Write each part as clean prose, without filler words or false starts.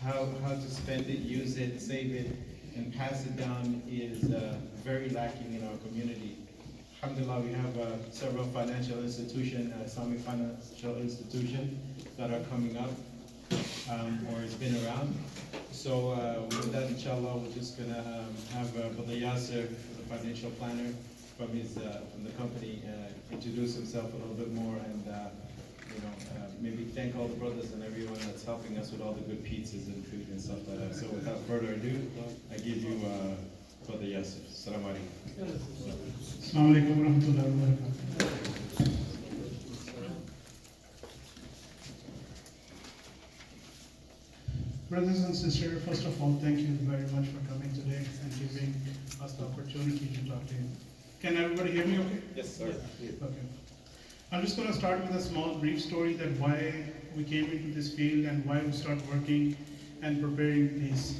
how to spend it, use it, save it, and pass it down is very lacking in our community. Alhamdulillah, we have several financial institutions, Islamic financial institutions that are coming up, or it's been around. So with that, inshallah, we're just gonna have Brother Yasser, the financial planner from the company, introduce himself a little bit more and maybe thank all the brothers and everyone that's helping us with all the good pizzas and food and stuff like that. So without further ado, I give you Brother Yasser. Assalamu alaikum. Assalamu alaikum warahmatullahi wabarakatuh. Brothers and sisters, first of all, thank you very much for coming today and giving us the opportunity to talk to you. Can everybody hear me okay? Yes, sir. Okay. I'm just going to start with a small brief story that why we came into this field and why we start working and preparing these.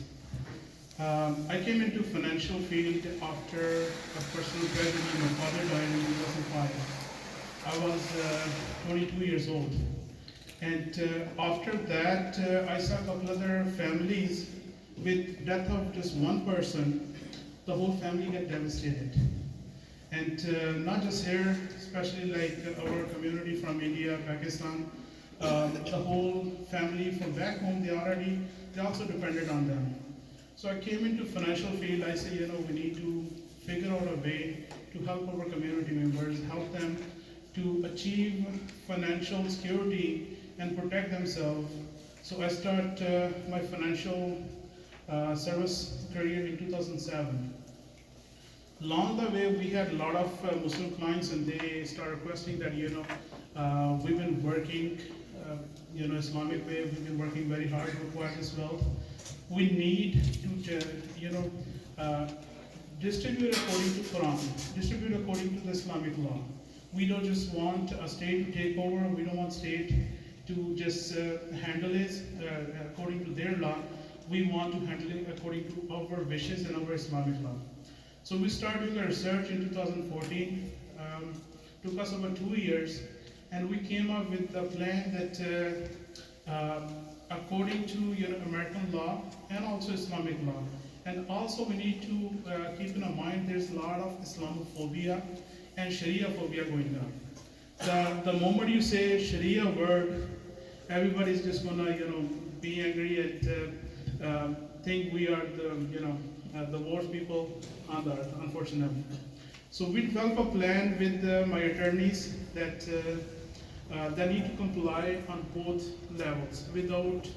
I came into financial field after a personal tragedy. My father died in 2005. I was 22 years old. And after that, I saw a couple other families with death of just one person, the whole family get devastated. And not just here, especially like our community from India, Pakistan, the whole family from back home, they also depended on them. So I came into financial field, I said, we need to figure out a way to help our community members, help them to achieve financial security and protect themselves. So I started my financial service career in 2007. Along the way, we had a lot of Muslim clients, and they started requesting that, we've been working, Islamic way, we've been working very hard to acquire this wealth. We need to, distribute according to Quran, distribute according to the Islamic law. We don't just want a state to take over, we don't want state to just handle it according to their law. We want to handle it according to our wishes and our Islamic law. So we started doing a research in 2014, took us over 2 years, and we came up with a plan that according to American law and also Islamic law. And also we need to keep in mind there's a lot of Islamophobia and Sharia phobia going on. The moment you say Sharia word, everybody's just gonna be angry and think we are the worst people on the earth, unfortunately. So we developed a plan with my attorneys that they need to comply on both levels without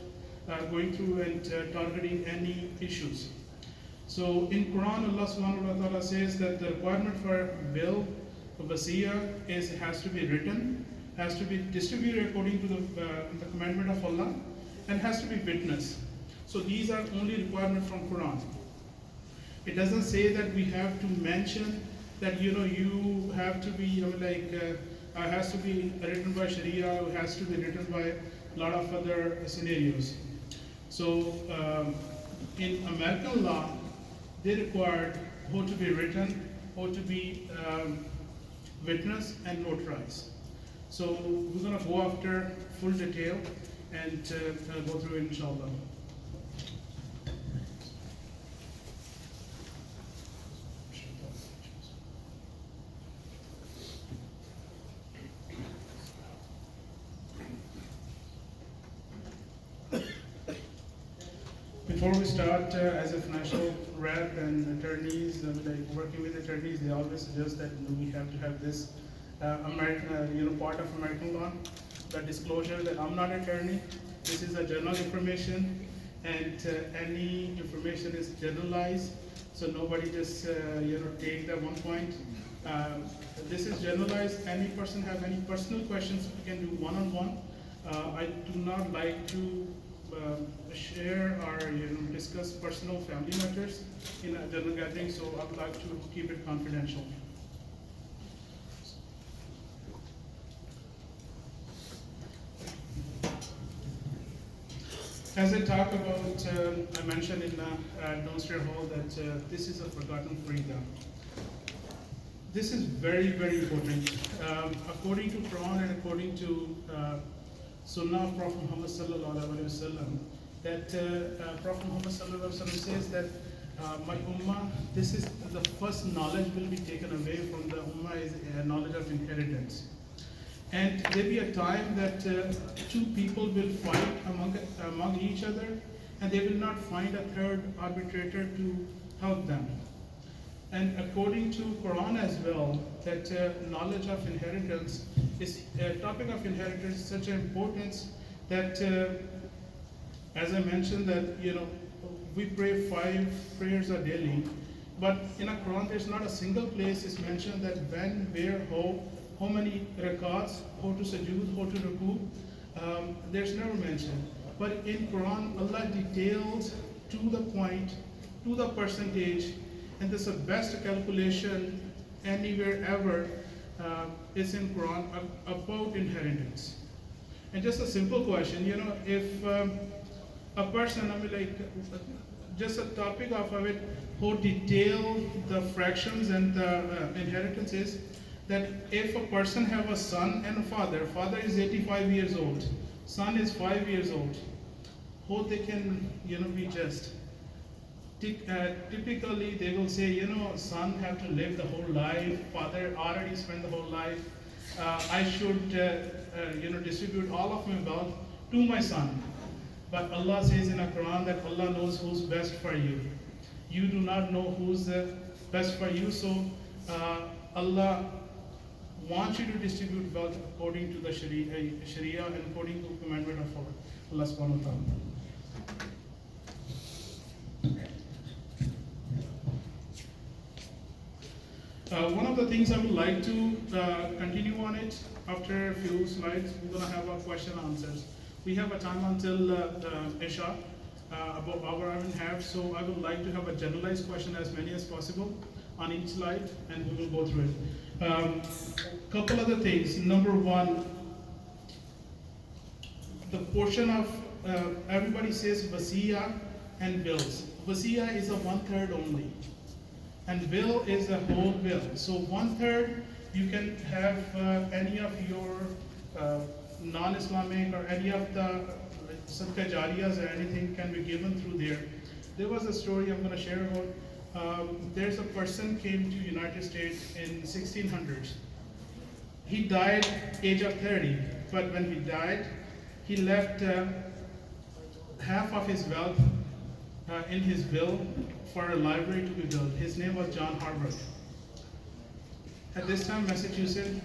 going through and targeting any issues. So in Quran, Allah subhanahu wa ta'ala says that the requirement for will, wasiya, is it has to be written, has to be distributed according to the commandment of Allah, and has to be witnessed. So these are only requirements from Quran. It doesn't say that we have to mention that you have to be has to be written by Sharia, it has to be written by a lot of other scenarios. So in American law, they required how to be written, how to be witnessed and notarized. So we're going to go after full detail and go through it, inshallah. Before we start, as a financial rep and attorneys, working with attorneys, they always suggest that we have to have this American, part of American law, the disclosure that I'm not an attorney. This is a general information, and any information is generalized, so nobody just take that one point. This is generalized. Any person have any personal questions, we can do one-on-one. I do not like to share or discuss personal family matters in a general gathering, so I would like to keep it confidential. As I talk about, I mentioned in downstairs hall that this is a forgotten freedom. This is very, very important. According to Quran and according to Sunnah of Prophet Muhammad sallallahu alaihi wasallam, that Prophet Muhammad Sallallahu Alaihi Wasallam says that my ummah, this is the first knowledge will be taken away from the ummah is knowledge of inheritance. And there be a time that two people will fight among each other, and they will not find a third arbitrator to help them. And according to Quran as well, that knowledge of inheritance is topic of inheritance is such an importance that, as I mentioned, that we pray 5 prayers a daily, but in a Quran there's not a single place is mentioned that when, where, how many rakats, how to sujood, how to ruku. There's never mentioned. But in Quran, Allah details to the point, to the percentage, and this is the best calculation anywhere ever is in Quran about inheritance. And just a simple question, if a person, just a topic of it, how detailed the fractions and the inheritance is, that if a person have a son and a father is 85 years old, son is 5 years old, how they can, be just. Typically, they will say, son have to live the whole life, father already spent the whole life. I should, distribute all of my wealth to my son. But Allah says in the Quran that Allah knows who's best for you. You do not know who's best for you, so Allah wants you to distribute wealth according to the Sharia and according to the commandment of Allah subhanahu wa ta'ala. One of the things I would like to continue on it, after a few slides, we're going to have our question and answers. We have a time until Isha, about hour and a half, so I would like to have a generalized question, as many as possible, on each slide, and we will go through it. Couple other things. Number one, the portion of, everybody says wasiya and bills. Wasiya is a 1/3 only, and bill is a whole bill. So 1/3, you can have any of your non-Islamic or any of the sadaqah jariyas or anything can be given through there. There was a story I'm going to share about. There's a person came to United States in 1600s. He died age of 30, but when he died, he left half of his wealth in his will for a library to be built. His name was John Harvard. At this time, Massachusetts,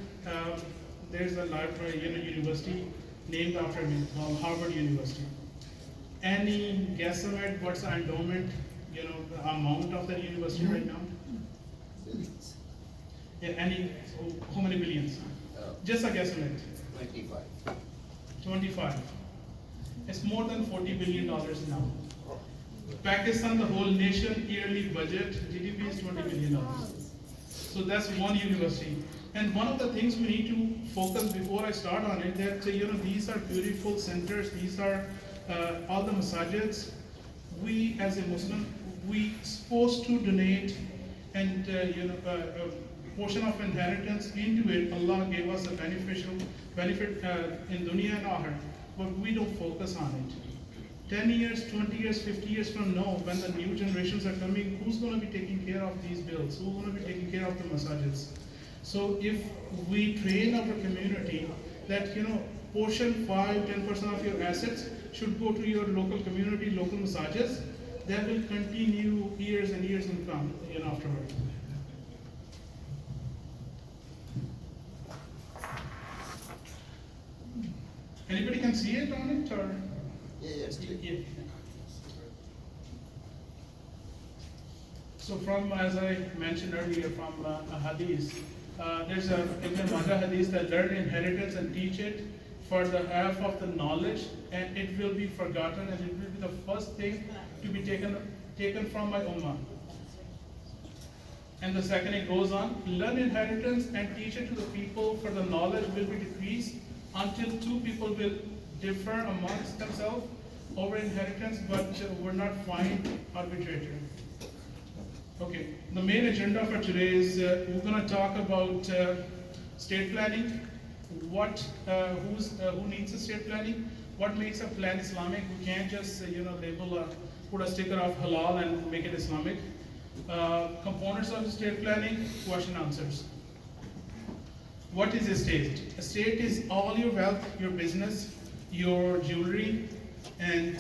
there's a library, university named after him called Harvard University. Any guesstimate what's the endowment, the amount of that university right now? Billions. Yeah, how many billions? Just a guesstimate. 25. 25. It's more than $40 billion now. Pakistan, the whole nation, yearly budget, GDP is $20 billion. So that's one university. And one of the things we need to focus before I start on it, that these are beautiful centers, these are all the masajids. We as a Muslim, we supposed to donate and a portion of inheritance into it. Allah gave us a benefit in dunya and akhirah, but we don't focus on it. 10 years, 20 years, 50 years from now, when the new generations are coming, who's going to be taking care of these bills? Who's going to be taking care of the masajids? So if we train our community that, portion 5-10% of your assets should go to your local community, local masajids, that will continue years and years and come, afterward. Anybody can see it on it, or? Yeah, it's clear. Yeah. So from, as I mentioned earlier, from a hadith, there's a Ibn Majah hadith that learn inheritance and teach it for the half of the knowledge, and it will be forgotten, and it will be the first thing to be taken from my ummah. And the second, it goes on, learn inheritance and teach it to the people, for the knowledge will be decreased until two people will differ amongst themselves over inheritance, but will not find arbitrator. Okay, the main agenda for today is we're going to talk about state planning. Who needs estate planning? what makes a plan Islamic? We can't just put a sticker of halal and make it Islamic. Components of estate planning, question answers. What is estate? Estate is all your wealth, your business, your jewelry, and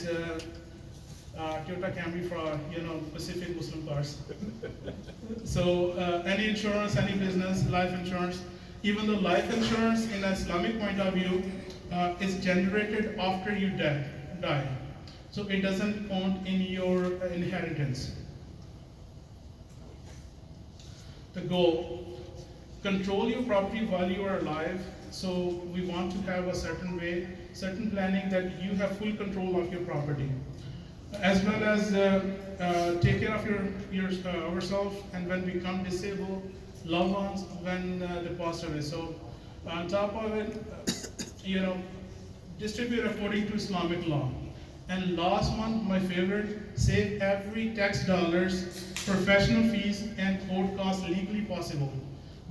Toyota Camry for Pacific Muslim cars. So any insurance, any business, life insurance, even though life insurance in an Islamic point of view is generated after you die. So it doesn't count in your inheritance. The goal, control your property while you are alive. So we want to have a certain planning that you have full control of your property, as well as take care of ourselves, and when we become disabled, loved ones when they pass away. So on top of it, distribute according to Islamic law. And last one, my favorite, save every tax dollars, professional fees, and court costs legally possible.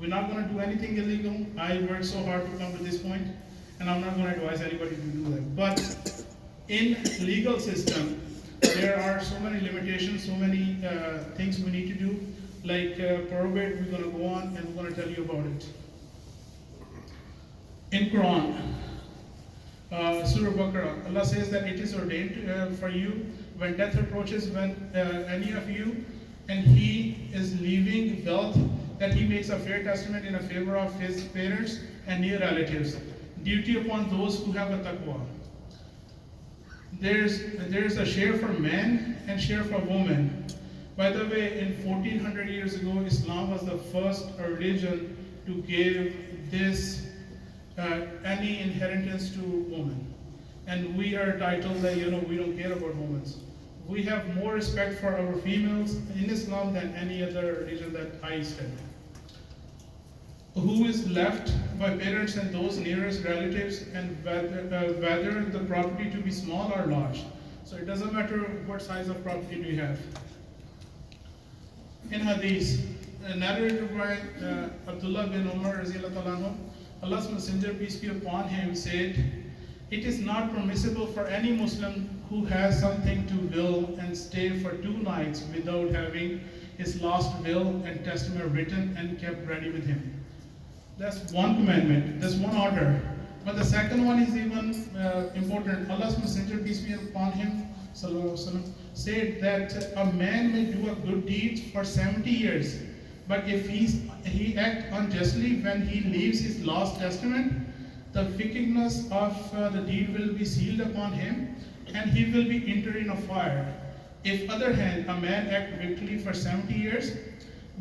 We're not going to do anything illegal. I worked so hard to come to this point, and I'm not going to advise anybody to do that. But in legal system, there are so many limitations, so many things we need to do. Like probate, we're going to go on and we're going to tell you about it. In Quran, Surah Baqarah, Allah says that it is ordained for you when death approaches, when any of you, and he is leaving wealth, that he makes a fair testament in a favor of his parents and near relatives. Duty upon those who have a taqwa. There's a share for men and share for women. By the way, in 1400 years ago, Islam was the first religion to give this any inheritance to women. And we are titled that we don't care about women. We have more respect for our females in Islam than any other religion that I study. Who is left by parents and those nearest relatives, and whether the property to be small or large. So it doesn't matter what size of property do you have. In Hadith, narrated by Abdullah bin Umar, Allah's Messenger, peace be upon him, said, "It is not permissible for any Muslim who has something to will and stay for 2 nights without having his last will and testament written and kept ready with him." That's one commandment, that's one order. But the second one is even important. Allah's Messenger, peace be upon him, said that a man may do a good deed for 70 years, but if he act unjustly when he leaves his last testament, the wickedness of the deed will be sealed upon him, and he will be entered in a fire. If other hand, a man act wickedly for 70 years,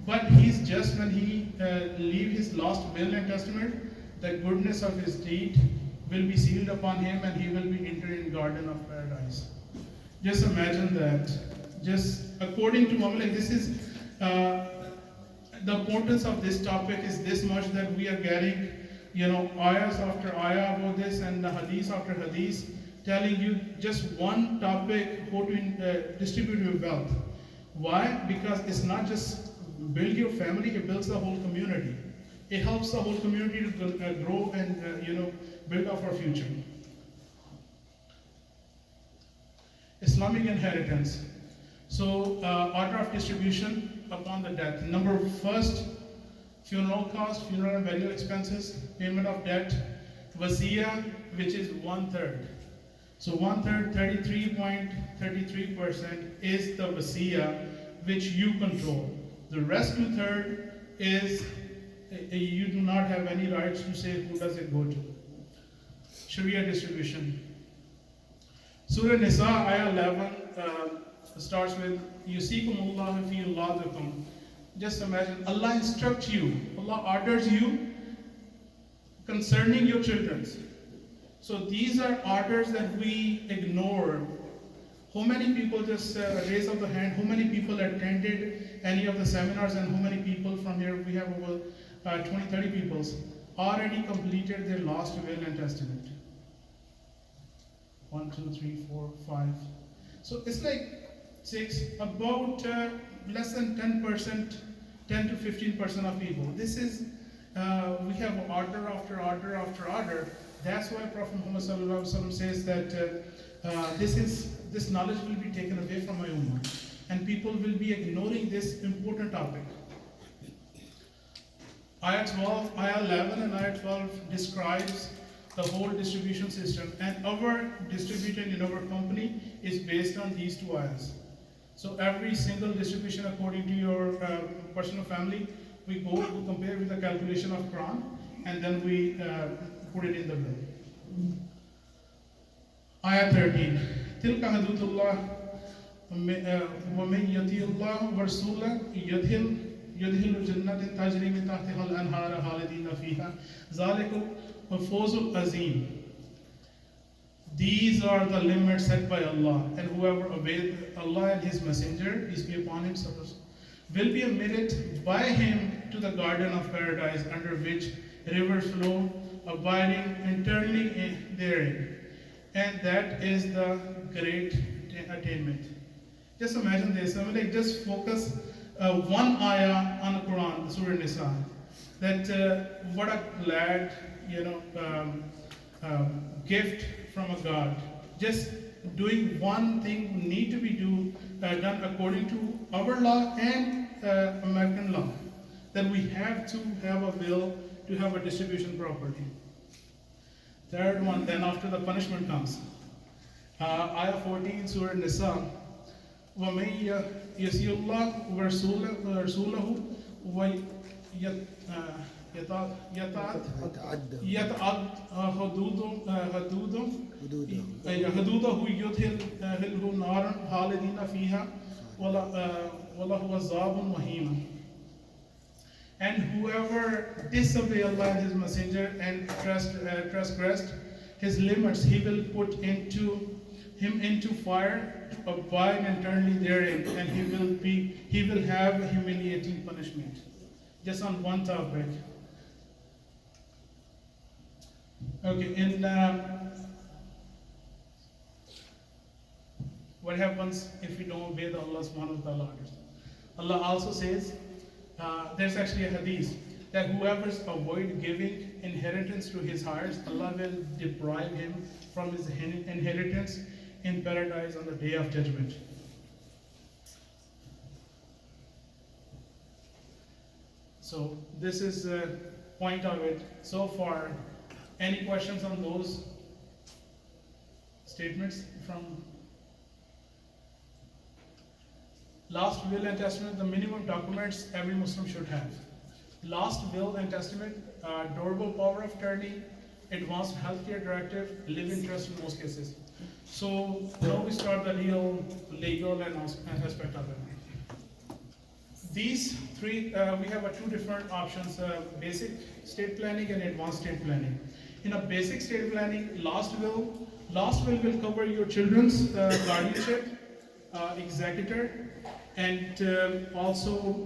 but he's just when he leave his last will and testament, the goodness of his deed will be sealed upon him, and he will be entered in garden of paradise. Just imagine that. Just according to Muhammad, this is the importance of this topic is this much that we are getting, ayahs after ayah about this, and the hadith after hadith telling you just one topic, how to distribute your wealth. Why? Because it's not just build your family, it builds the whole community. It helps the whole community to grow and build up our future. Islamic inheritance. So order of distribution upon the death. Number first, funeral cost, funeral and burial expenses, payment of debt, wasiya, which is 1/3. So 1/3, 33.33% is the wasiya, which you control. The rest 2/3 is you do not have any rights to say who does it go to. Sharia distribution. Surah Nisa, ayah 11, starts with, Yusikumullahu fi awladikum. Just imagine, Allah instructs you, Allah orders you concerning your children. So these are orders that we ignore. How many people, just raise up the hand, how many people attended any of the seminars, and how many people from here, we have over 20-30 people, already completed their last will and testament? 1, 2, 3, 4, 5. So it's like 6, about less than 10%, 10 to 15% of people. This is, we have order after order after order. That's why Prophet Muhammad Sallallahu Alaihi Wasallam says that this knowledge will be taken away from my ummah, and people will be ignoring this important topic. Ayah 12, Ayah 11 and Ayah 12 describes the whole distribution system, and our distribution in our company is based on these two ayahs. So every single distribution according to your personal family, we go to compare with the calculation of Quran, and then we put it in the bill. Ayah 13. تلك حدود الله ومن يطيع الله ورسوله يدخل الجنة تجري من تحتها الأنهار خالدين فيها ذلك الفوز العظيم. These are the limits set by Allah, and whoever obeys Allah and His Messenger, peace be upon him, will be admitted by Him to the garden of paradise, under which rivers flow, abiding eternally therein. And that is the great attainment. Just imagine this. I mean, like, just focus one ayah on the Quran, Surah Nisa. That what a glad, gift from a God. Just doing one thing need to be done according to our law and American law. That we have to have a will to have a distribution property. Third one, then after the punishment comes. Ayah 14, Surah Nisa. وَمَن يَسِيُ اللَّهُ وَرَسُولَهُ يَتَعَدَّ حدوده يدخله نارا خالدين فيها وله عذاب مهين. And whoever disobey Allah and His Messenger and transgressed His limits, He will put him into fire to abide eternally therein, and he will have a humiliating punishment. Just on one topic. Okay, what happens if we don't obey the Allah subhanahu wa ta'ala orders? Allah also says, there's actually a hadith that whoever avoid giving inheritance to his heirs, Allah will deprive him from his inheritance in paradise on the day of judgment. So this is the point of it so far. Any questions on those statements from last will and testament? The minimum documents every Muslim should have. Last will and testament, durable power of attorney, advanced healthcare directive, live-in trust in most cases. So now we start the legal and aspect of it. These three, we have two different options, basic state planning and advanced state planning. In a basic state planning, last will will cover your children's guardianship, executor, and also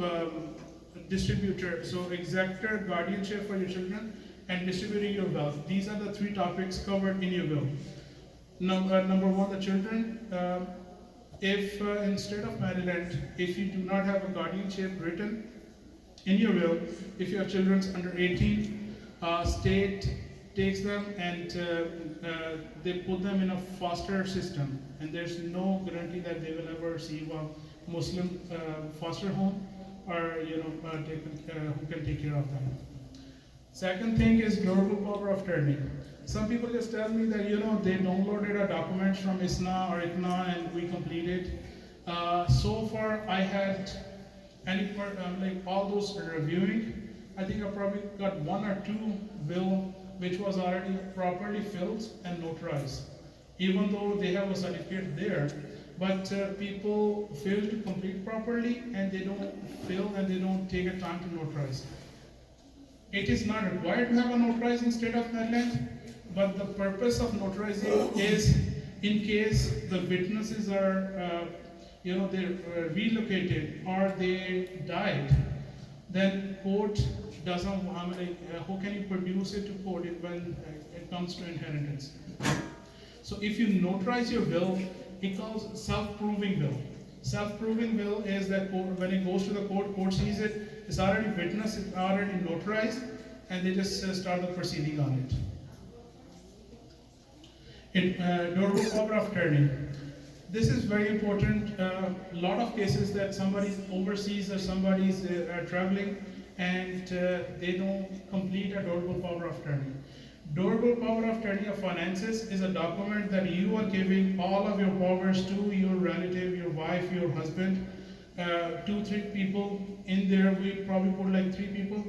distributor. So executor, guardianship for your children, and distributing your wealth. These are the three topics covered in your will. Number one, the children. If instead of Maryland, if you do not have a guardianship written in your will, if your children's under 18, state takes them and they put them in a foster system, and there's no guarantee that they will ever receive a Muslim foster home or who can take care of them. Second thing is durable power of attorney. Some people just tell me that they downloaded a document from ISNA or ICNA and we completed. So far I had all those reviewing. I think I probably got one or two will which was already properly filled and notarized, even though they have a certificate there. But people fail to complete properly, and they don't fill and they don't take a time to notarize. It is not required to have a notarized in state of Maryland, but the purpose of notarizing is in case the witnesses are, they're relocated or they died, then court doesn't, who can you produce it to court when it comes to inheritance? So if you notarize your will, it calls self-proving will. Self-proving will is that when it goes to the court sees it, it's already witnessed, it's already notarized, and they just start the proceeding on it. Durable power of attorney. This is very important. A lot of cases that somebody's overseas or somebody's traveling and they don't complete a durable power of attorney. Durable power of attorney of finances is a document that you are giving all of your powers to your relative, your wife, your husband, 2, 3 people. In there, we probably put like 3 people.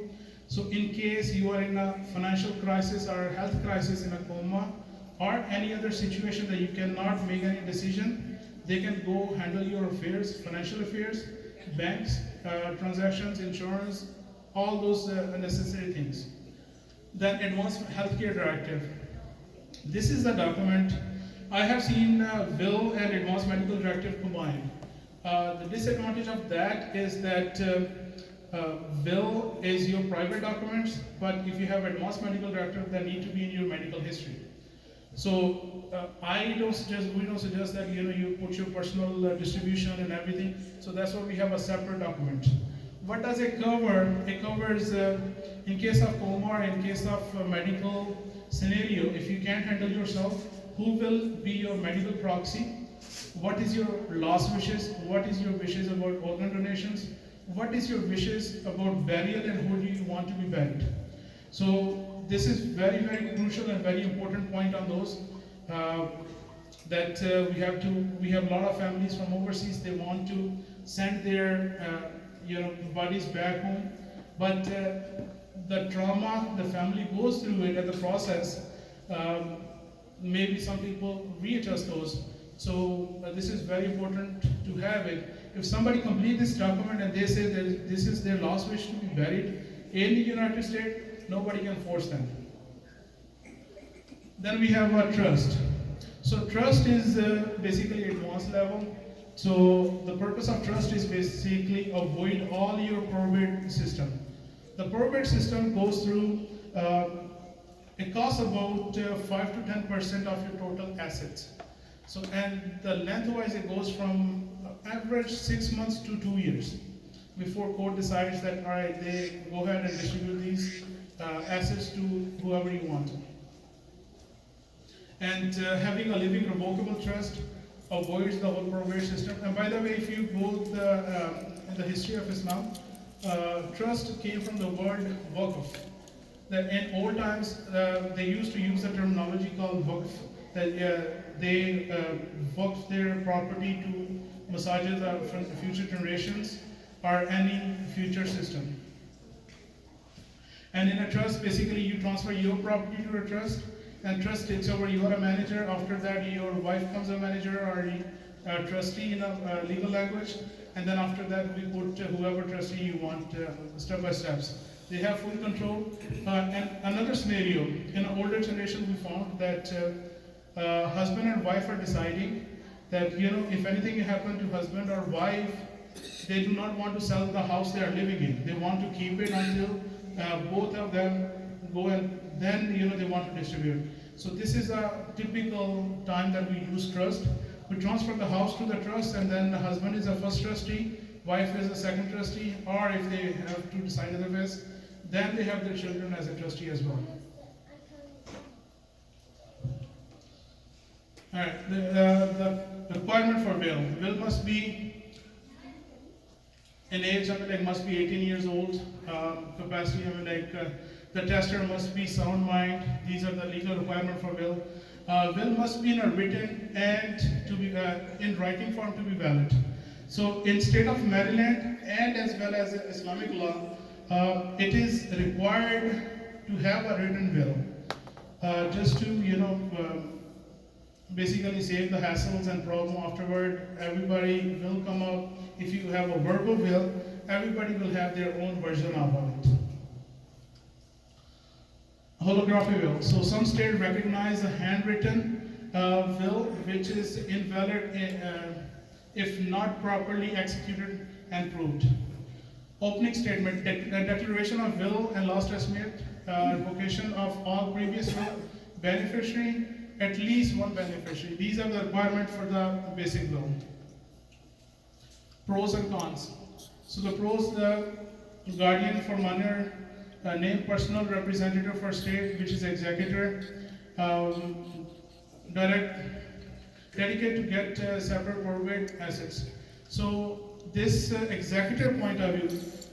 So in case you are in a financial crisis or a health crisis, in a coma, or any other situation that you cannot make any decision, they can go handle your affairs, financial affairs, banks, transactions, insurance, all those necessary things. Then Advanced Healthcare Directive. This is the document. I have seen will and Advanced Medical Directive combined. The disadvantage of that is that will is your private documents, but if you have Advanced Medical Directive, they need to be in your medical history. So we don't suggest that you put your personal distribution and everything. So that's why we have a separate document. What does it cover? It covers in case of coma or in case of medical scenario, if you can't handle yourself, who will be your medical proxy? What is your last wishes? What is your wishes about organ donations? What is your wishes about burial and who do you want to be buried? So this is very, very crucial and very important point on those that we have a lot of families from overseas. They want to send their bodies back home, but the trauma the family goes through it at the process. Maybe some people readjust those. So this is very important to have it. If somebody completes this document and they say that this is their last wish to be buried in the United States, nobody can force them. Then we have a trust. So trust is basically advanced level. So the purpose of trust is basically avoid all your probate system. The probate system goes through, it costs about 5 to 10% of your total assets. So, and the lengthwise it goes from average 6 months to 2 years before court decides that, all right, they go ahead and distribute these assets to whoever you want. And having a living revocable trust avoids the whole probate system. And by the way, if you go in the history of Islam, trust came from the word waqf. That in old times, they used to use a terminology called waqf, that they waqf their property to masajid from the future generations or any future system. And in a trust, basically you transfer your property to a trust, and trust takes over. You are a manager. After that, your wife becomes a manager or a trustee in a legal language. And then after that, we put whoever trustee you want step by steps. They have full control. And another scenario, in an older generation, we found that husband and wife are deciding that, if anything happened to husband or wife, they do not want to sell the house they are living in. They want to keep it until both of them go, and then they want to distribute. So this is a typical time that we use trust. We transfer the house to the trust, and then the husband is the first trustee, wife is the second trustee, or if they have to decide otherwise, then they have their children as a trustee as well. All right, the requirement for will. Will must be in age, must be 18 years old. Capacity, the tester must be sound mind. These are the legal requirements for will. Will must be in a written and to be in writing form to be valid. So in state of Maryland and as well as Islamic law, it is required to have a written will, just to basically save the hassles and problem afterward. Everybody will come up. If you have a verbal will, everybody will have their own version of it. Holography will. So some states recognize a handwritten will, which is invalid if not properly executed and proved. Opening statement, declaration of will and last testament, revocation of all previous will, beneficiary, at least one beneficiary. These are the requirements for the basic will. Pros and cons. So the pros, the guardian for minor, named personal representative for state, which is executor. direct, dedicate to get separate probate assets. So this executive point of view,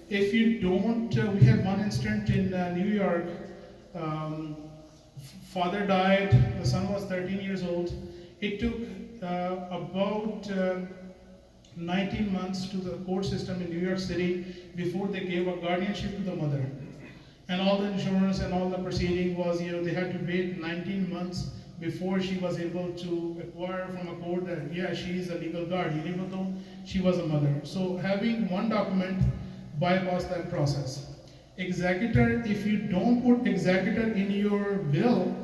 if you don't, we have one incident in New York. Um, Father died, the son was 13 years old. It took about 19 months to the court system in New York City before they gave a guardianship to the mother. And all the insurance and all the proceeding was, they had to wait 19 months before she was able to acquire from a court that, yeah, she is a legal guardian, even though she was a mother. So having one document bypassed that process. Executor, if you don't put executor in your will,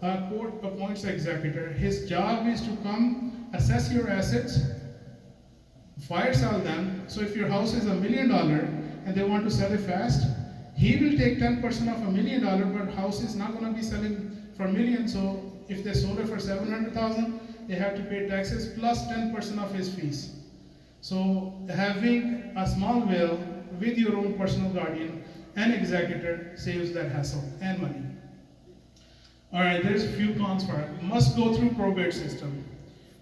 a court appoints the executor. His job is to come assess your assets, fire sell them. So if your house is $1 million and they want to sell it fast, he will take 10% of $1 million, but house is not going to be selling for $1 million. So if they sold it for 700,000, they have to pay taxes plus 10% of his fees. So having a small will with your own personal guardian and executor saves that hassle and money. All right, there's a few cons for it. Must go through probate system.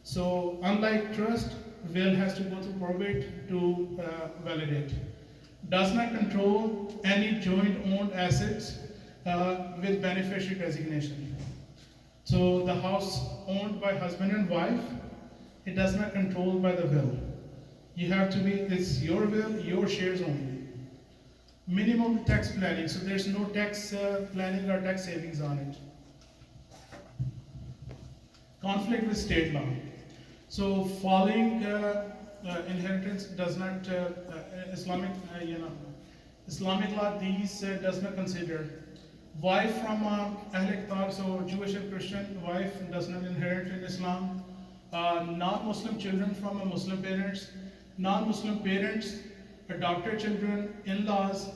So unlike trust, will has to go through probate to validate. Does not control any joint owned assets with beneficiary designation. So the house owned by husband and wife, it does not control by the will. You have to be, it's your will, your shares only. Minimum tax planning, so there's no tax planning or tax savings on it. Conflict with state law. So following inheritance does not, Islamic law, these does not consider. Wife from Ahl Kitab, so Jewish and Christian wife does not inherit in Islam. Non-Muslim children from Muslim parents, non-Muslim parents, adopted children, in-laws,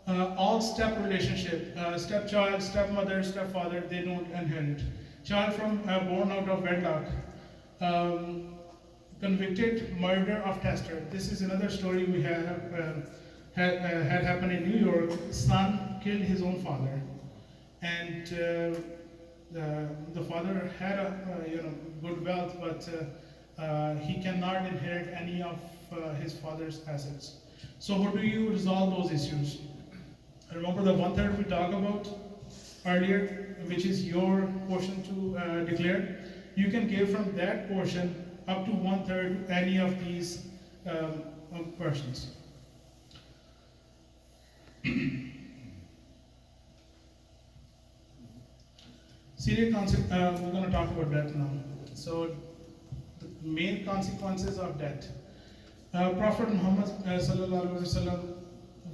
all step relationship, stepchild, stepmother, stepfather, they don't inherit. Child from born out of wedlock, convicted murder of tester. This is another story we had happened in New York. Son killed his own father, and the father had a good wealth, but he cannot inherit any of his father's assets. So how do you resolve those issues? Remember the 1/3 we talked about earlier, which is your portion to declare. You can give from that portion up to 1/3 any of these persons. Serious consequences, we're going to talk about death now. So the main consequences of death. Prophet Muhammad sallallahu alaihi wasallam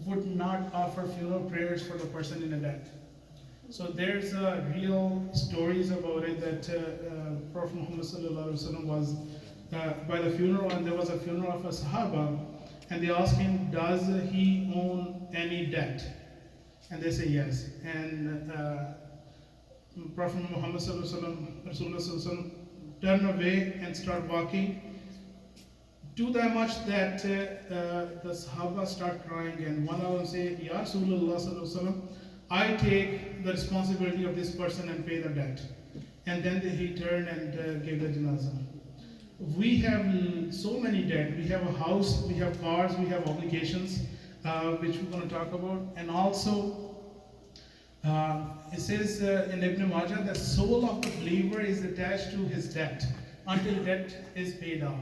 would not offer funeral prayers for the person in a death. So there's real stories about it that Prophet Muhammad sallallahu alaihi wasallam was by the funeral, and there was a funeral of a Sahaba, and they asked him, does he own any debt? And they say yes. And Prophet Muhammad sallallahu alaihi wasallam turned away and started walking. To that much that the Sahaba start crying, and one of them say, Ya Rasulullah sallallahu alaihi wasallam, I take the responsibility of this person and pay the debt. And then he turned and gave the janazah. We have so many debt. We have a house, we have cars, we have obligations, which we're going to talk about. And also, it says in Ibn Majah, the soul of the believer is attached to his debt until debt is paid off.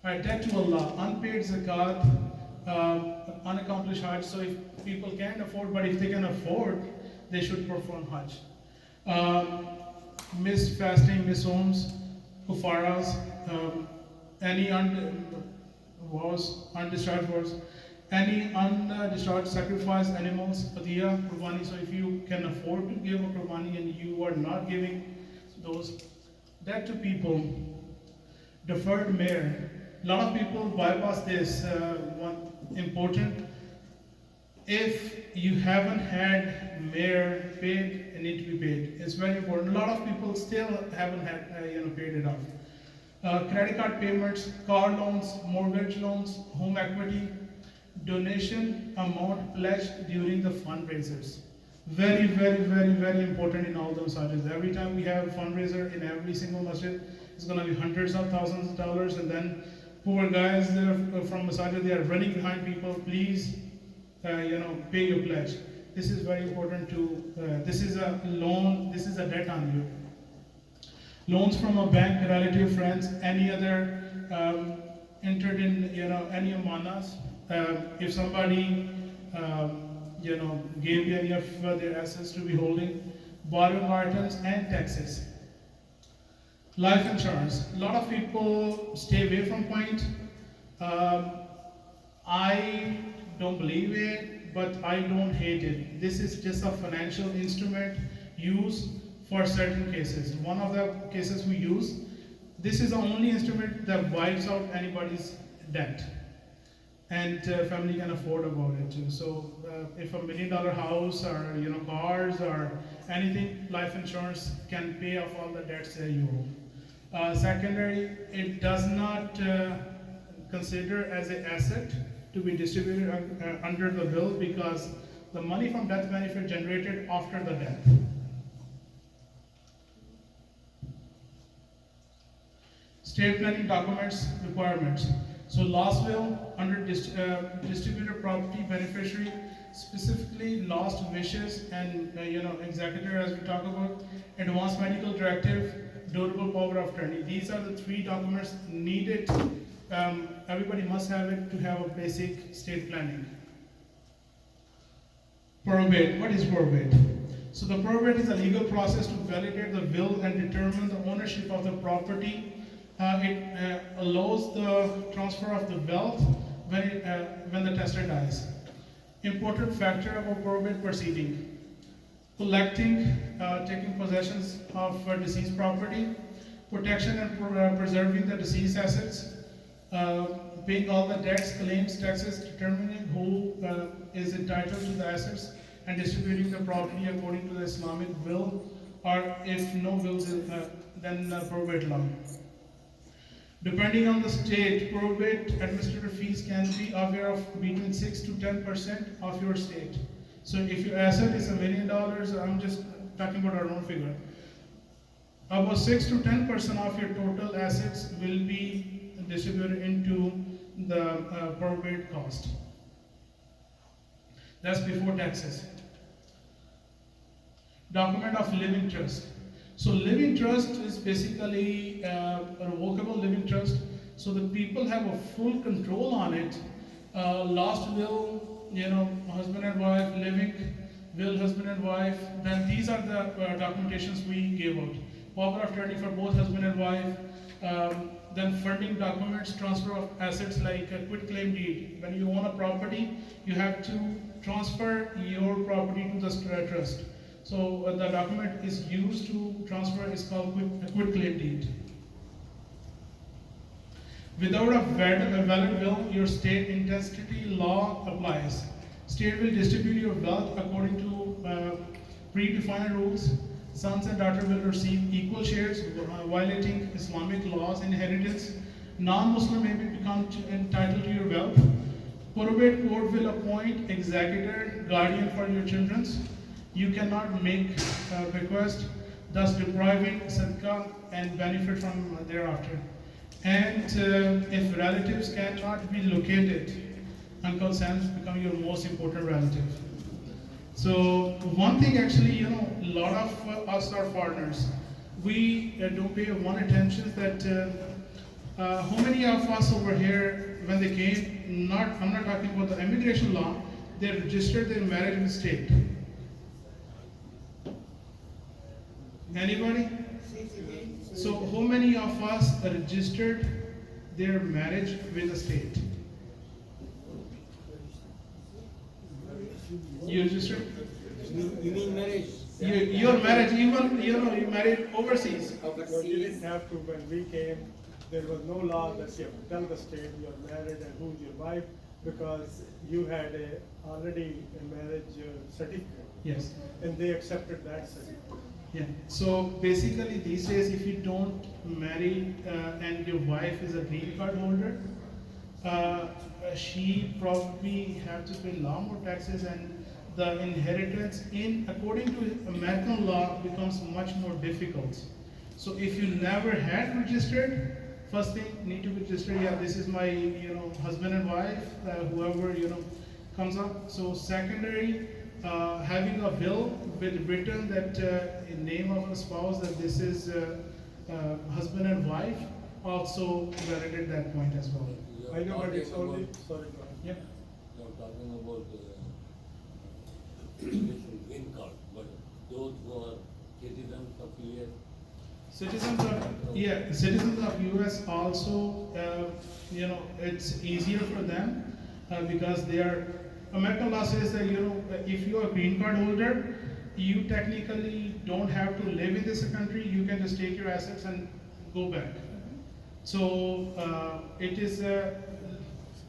Alright, debt to Allah, unpaid zakat, unaccomplished Hajj. So if people can't afford, but if they can afford, they should perform Hajj. Missed fasting, missed homes, kufaras, any undischarged wars, any undischarged sacrifice animals, adiyah, qurbani. So if you can afford to give a qurbani and you are not giving those, debt to people, deferred meher. A lot of people bypass this. One important, if you haven't had meher paid, it need to be paid. It's very important. A lot of people still haven't had paid it off. Credit card payments, car loans, mortgage loans, home equity, donation amount pledged during the fundraisers. Very, very, very, very important in all those masjids. Every time we have a fundraiser in every single masjid, it's going to be hundreds of thousands of dollars, and then poor guys there from masjid, they are running behind people. Please, pay your pledge. This is very important to. This is a loan. This is a debt on you. Loans from a bank, relative, friends, any other entered in, any amanas. If somebody, gave you any of their assets to be holding, borrowing items and taxes. Life insurance. A lot of people stay away from point. I don't believe it, but I don't hate it. This is just a financial instrument used for certain cases. One of the cases we use, this is the only instrument that wipes out anybody's debt, and family can afford about it too. So if $1 million house or cars or anything, life insurance can pay off all the debts that you owe. Secondary, it does not consider as an asset to be distributed under the will, because the money from death benefit generated after the death. Estate planning documents requirements. So lost will under distributed property beneficiary, specifically lost wishes and executor, as we talk about, advanced medical directive, durable power of attorney. These are the three documents needed. Everybody must have it to have a basic estate planning. Probate. What is probate? So the probate is a legal process to validate the will and determine the ownership of the property. It allows the transfer of the wealth when the testator dies. Important factor of a probate proceeding: collecting, taking possessions of deceased property, protection and preserving the deceased assets, paying all the debts, claims, taxes, determining who is entitled to the assets, and distributing the property according to the Islamic will, or if no will, then probate law. Depending on the state, probate administrative fees can be aware of between 6 to 10% of your state. So if your asset is $1 million, I'm just talking about our own figure, about 6 to 10% of your total assets will be distributed into the probate cost. That's before taxes. Document of living trust. So living trust is basically a revocable living trust, so the people have a full control on it. Lost will, husband and wife, living will, husband and wife, then these are the documentations we gave out. Power of attorney for both husband and wife, then funding documents, transfer of assets like a quitclaim deed. When you own a property, you have to transfer your property to the trust. So the document is used to transfer is called quitclaim deed. Without a valid will, your state intestate law applies. State will distribute your wealth according to predefined rules. Sons and daughters will receive equal shares, violating Islamic laws, inheritance. Non-Muslim may become entitled to your wealth. Probate court will appoint executor, guardian for your children. You cannot make a bequest, thus depriving sadaqah and benefit from thereafter. And if relatives cannot be located, Uncle Sam's become your most important relative. So one thing actually, a lot of us are foreigners. We don't pay one attention that how many of us over here, when they came, I'm not talking about the immigration law, they registered their marriage in the state. Anybody? So how many of us registered their marriage with the state? You registered? You mean marriage? Your marriage, even you married overseas. But you didn't have to. When we came, there was no law that you have to tell the state you are married and who's your wife, because you had already a marriage certificate. Yes. And they accepted that certificate. Yeah. So basically, these days, if you don't marry and your wife is a green card holder, she probably have to pay a lot more taxes, and the inheritance in according to American law becomes much more difficult. So if you never had registered, first thing need to be registered. Yeah, this is my husband and wife, whoever comes up. So secondary, having a will with written that in name of a spouse that this is husband and wife also validate that point as well. I know, but it's only, sorry, go ahead. Yep. You're talking about green card, but those who are citizens of US. Citizens of US also, it's easier for them because they are, American law says that, if you are a green card holder, you technically don't have to live in this country, you can just take your assets and go back. So it is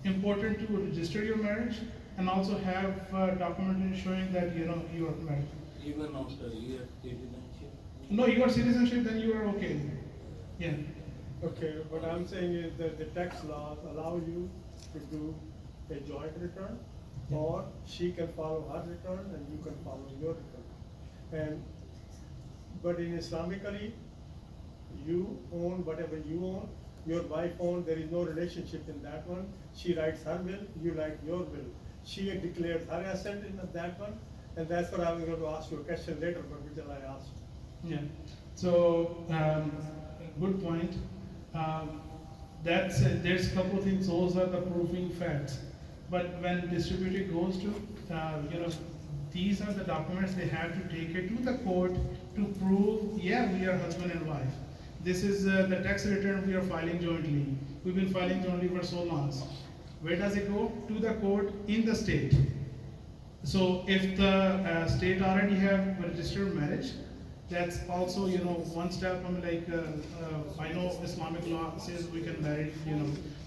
important to register your marriage and also have documentation showing that you are married. Even after US citizenship? No, you are citizenship, then you are okay. Yeah. Okay, what I'm saying is that the tax laws allow you to do a joint return, or she can follow her return and you can follow your return. But in Islamically, you own whatever you own, your wife owns, there is no relationship in that one. She writes her will, you write your will. She declared her asset in that one, and that's what I was going to ask you a question later, but which I asked. Yeah. So good point. There's a couple of things. Those are the proving facts. But when distributor goes to, these are the documents they have to take it to the court to prove, yeah, we are husband and wife. This is the tax return we are filing jointly. We've been filing jointly for so long. Where does it go? To the court in the state. So if the state already have registered marriage, that's also one step. I know Islamic law says we can marry.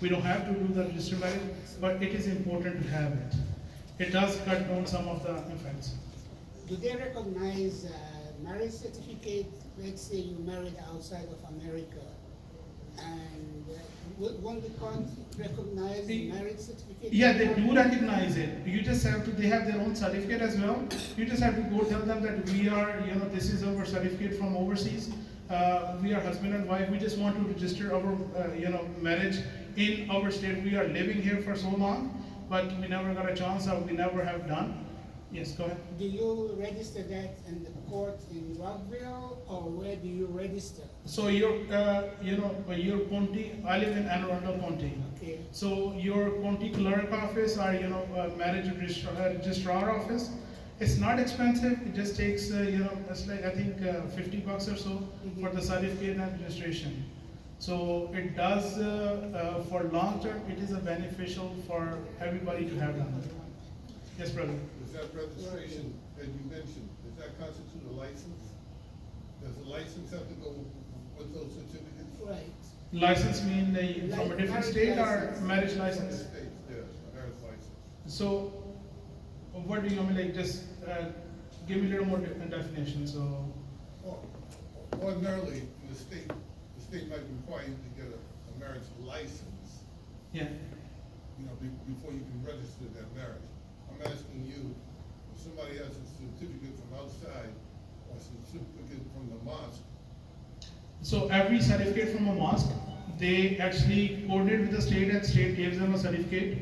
We don't have to do the registered marriage, but it is important to have it. It does cut down some of the effects. Do they recognize marriage certificate? Let's say you married outside of America, and won't the court recognize the marriage certificate? Yeah, they do recognize it. You just have to, they have their own certificate as well. You just have to go tell them that we are, this is our certificate from overseas. We are husband and wife. We just want to register our, marriage in our state. We are living here for so long, but we never got a chance, or we never have done. Yes, go ahead. Do you register that in the court in Rockville, or where do you register? So your county, I live in Anne Arundel County. Okay. So your county clerk office or marriage registrar office, it's not expensive. It just takes it's like I think $50 or so for the certificate and registration. So it does for long term. It is a beneficial for everybody to have done. Yes, brother. Does that registration that you mentioned, does that constitute a license? Does the license have to go with those certificates? Right. License mean from a different Marriage state or license. marriage United license? States, yes, a marriage license. So, what do you mean? Just give me a little more definition. So, Ordinarily, the state might require you to get a marriage license, yeah. before you can register that marriage. I'm asking you, if somebody has a certificate from outside or a certificate from the mosque, So every certificate from a mosque, they actually coordinate with the state, and state gives them a certificate.